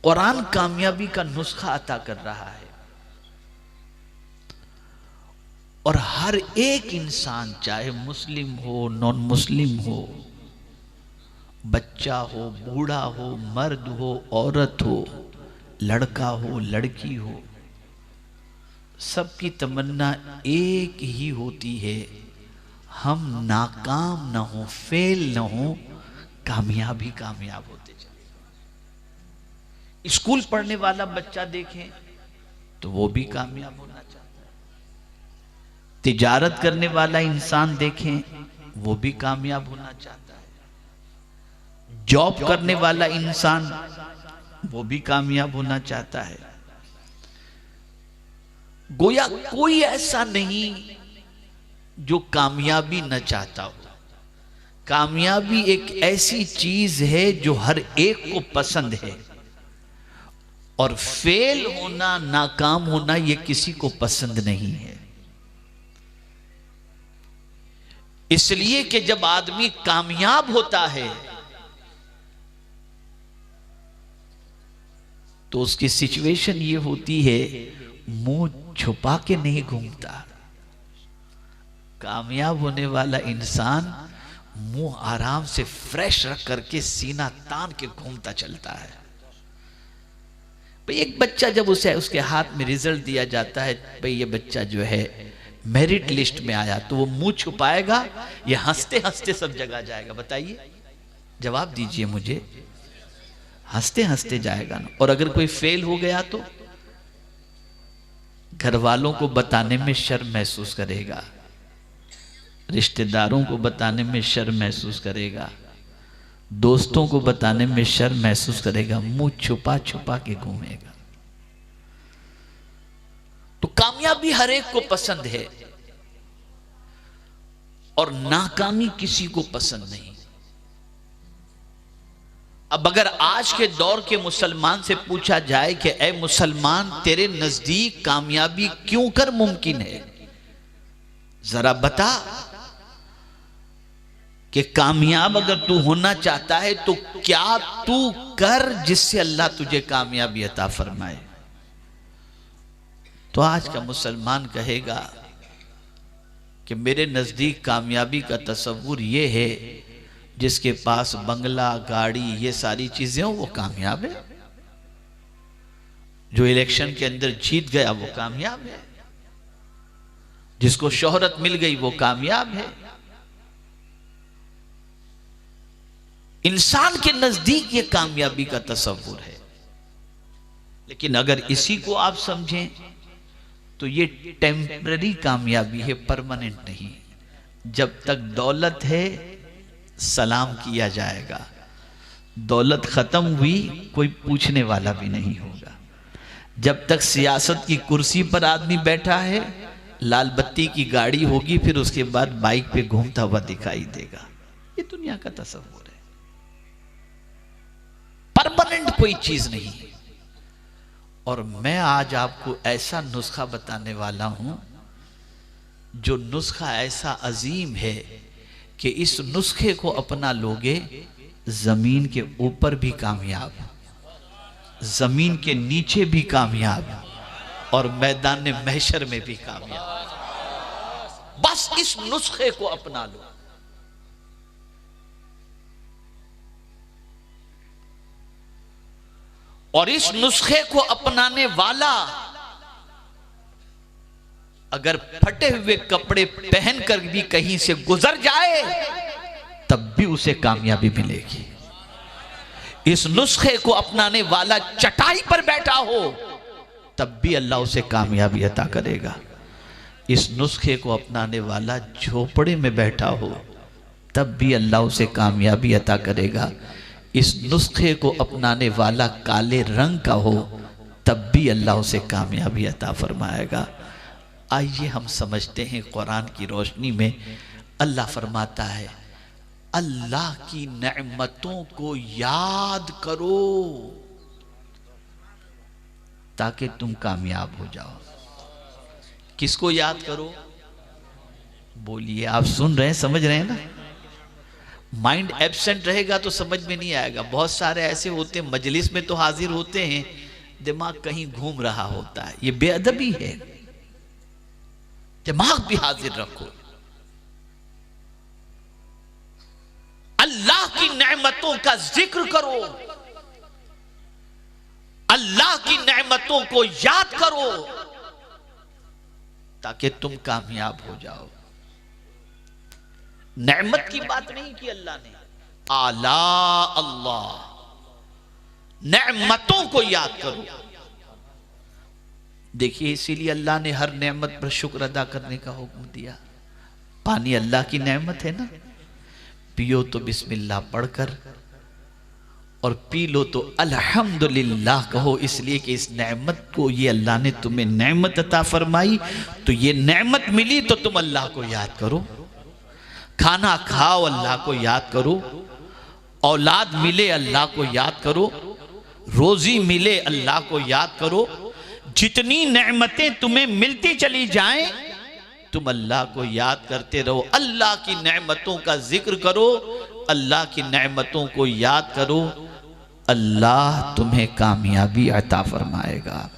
कुरान कामयाबी का नुस्खा अता कर रहा है और हर एक इंसान, चाहे मुस्लिम हो, नॉन मुस्लिम हो, बच्चा हो, बूढ़ा हो, मर्द हो, औरत हो, लड़का हो, लड़की हो, सबकी तमन्ना एक ही होती है, हम नाकाम ना हो, फेल ना हो, कामयाब होते चले। स्कूल पढ़ने वाला बच्चा देखें तो वो भी कामयाब होना चाहता है। तिजारत करने वाला इंसान देखें वो भी कामयाब होना चाहता है। जॉब करने वाला इंसान वो भी कामयाब होना चाहता है। गोया कोई ऐसा नहीं जो कामयाबी न चाहता हो। कामयाबी एक ऐसी चीज है जो हर एक को पसंद है और फेल होना, नाकाम होना ये किसी को पसंद नहीं है। इसलिए कि जब आदमी कामयाब होता है तो उसकी सिचुएशन ये होती है, मुंह छुपा के नहीं घूमता। कामयाब होने वाला इंसान मुंह आराम से फ्रेश रख करके सीना तान के घूमता चलता है। भाई एक बच्चा जब उसके हाथ में रिजल्ट दिया जाता है, भाई ये बच्चा जो है मेरिट लिस्ट में आया, तो वो मुंह छुपाएगा या हंसते हंसते सब जगह जाएगा? बताइए, जवाब दीजिए मुझे। हंसते हंसते जाएगा ना। और अगर कोई फेल हो गया तो घर वालों को बताने में शर्म महसूस करेगा, रिश्तेदारों को बताने में शर्म महसूस करेगा, दोस्तों को बताने में शर्म महसूस करेगा, मुंह छुपा छुपा के घूमेगा। तो कामयाबी हर एक को पसंद है और नाकामी किसी को पसंद नहीं। अब अगर आज के दौर के मुसलमान से पूछा जाए कि ऐ मुसलमान, तेरे नजदीक कामयाबी क्यों कर मुमकिन है, जरा बता कि कामयाब अगर तू होना चाहता है तो क्या तू कर जिससे अल्लाह तुझे कामयाबी अता फरमाए। तो आज का मुसलमान कहेगा कि मेरे नजदीक कामयाबी का तस्वुर ये है, जिसके पास बंगला, गाड़ी, ये सारी चीजें हो वो कामयाब है। जो इलेक्शन के अंदर जीत गया वो कामयाब है। जिसको शोहरत मिल गई वो कामयाब है। इंसान के नजदीक ये कामयाबी का तस्वुर है। लेकिन अगर इसी को आप समझें तो ये टेम्पररी कामयाबी है, परमानेंट नहीं। जब तक दौलत है सलाम किया जाएगा, दौलत खत्म हुई कोई पूछने वाला भी नहीं होगा। जब तक सियासत की कुर्सी पर आदमी बैठा है, लाल बत्ती की गाड़ी होगी, फिर उसके बाद बाइक पे घूमता हुआ दिखाई देगा। ये दुनिया का तस्वुर है, परमानेंट कोई चीज नहीं है। और मैं आज आपको ऐसा नुस्खा बताने वाला हूं, जो नुस्खा ऐसा अजीम है कि इस नुस्खे को अपना लोगे, जमीन के ऊपर भी कामयाब, जमीन के नीचे भी कामयाब और मैदान महशर में भी कामयाब। बस इस नुस्खे को अपना लो। और इस नुस्खे को अपनाने वाला अगर फटे हुए कपड़े पहनकर भी कहीं से गुजर जाए तब भी उसे कामयाबी मिलेगी। इस नुस्खे को अपनाने वाला चटाई पर बैठा हो तब भी अल्लाह उसे कामयाबी अता करेगा। इस नुस्खे को अपनाने वाला झोपड़े में बैठा हो तब भी अल्लाह उसे कामयाबी अता करेगा। इस नुस्खे को अपनाने वाला काले रंग का हो तब भी अल्लाह उसे कामयाबी अता फरमाएगा। आइए हम समझते हैं कुरान की रोशनी में। अल्लाह फरमाता है, अल्लाह की नेमतों को याद करो ताकि तुम कामयाब हो जाओ। किसको याद करो? बोलिए, आप सुन रहे हैं, समझ रहे हैं ना? माइंड एब्सेंट रहेगा तो समझ में नहीं आएगा। बहुत सारे ऐसे होते हैं मजलिस में तो हाजिर होते हैं, दिमाग कहीं घूम रहा होता है, ये बेअदबी है। दिमाग भी हाजिर रखो। अल्लाह की नेमतों का जिक्र करो, अल्लाह की नेमतों को याद करो ताकि तुम कामयाब हो जाओ। नेमत की बात नहीं की अल्लाह ने, आला अल्लाह, नेमतों को याद करो। देखिए इसीलिए अल्लाह ने हर नेमत पर शुक्र अदा करने का हुक्म दिया। पानी अल्लाह की नेमत है ना, पियो तो बिस्मिल्लाह पढ़कर, और पी लो तो अल्हम्दुलिल्लाह कहो, इसलिए कि इस नेमत को, ये अल्लाह ने तुम्हें नेमत अता फरमाई, तो ये नेमत मिली तो तुम अल्लाह को याद करो। खाना खाओ अल्लाह को याद करो, औलाद मिले अल्लाह को याद करो, रोजी मिले अल्लाह को याद करो। जितनी नेमतें तुम्हें मिलती चली जाएं तुम अल्लाह को याद करते रहो। अल्लाह की नेमतों का जिक्र करो, अल्लाह की नेमतों को याद करो, अल्लाह तुम्हें कामयाबी अता फरमाएगा।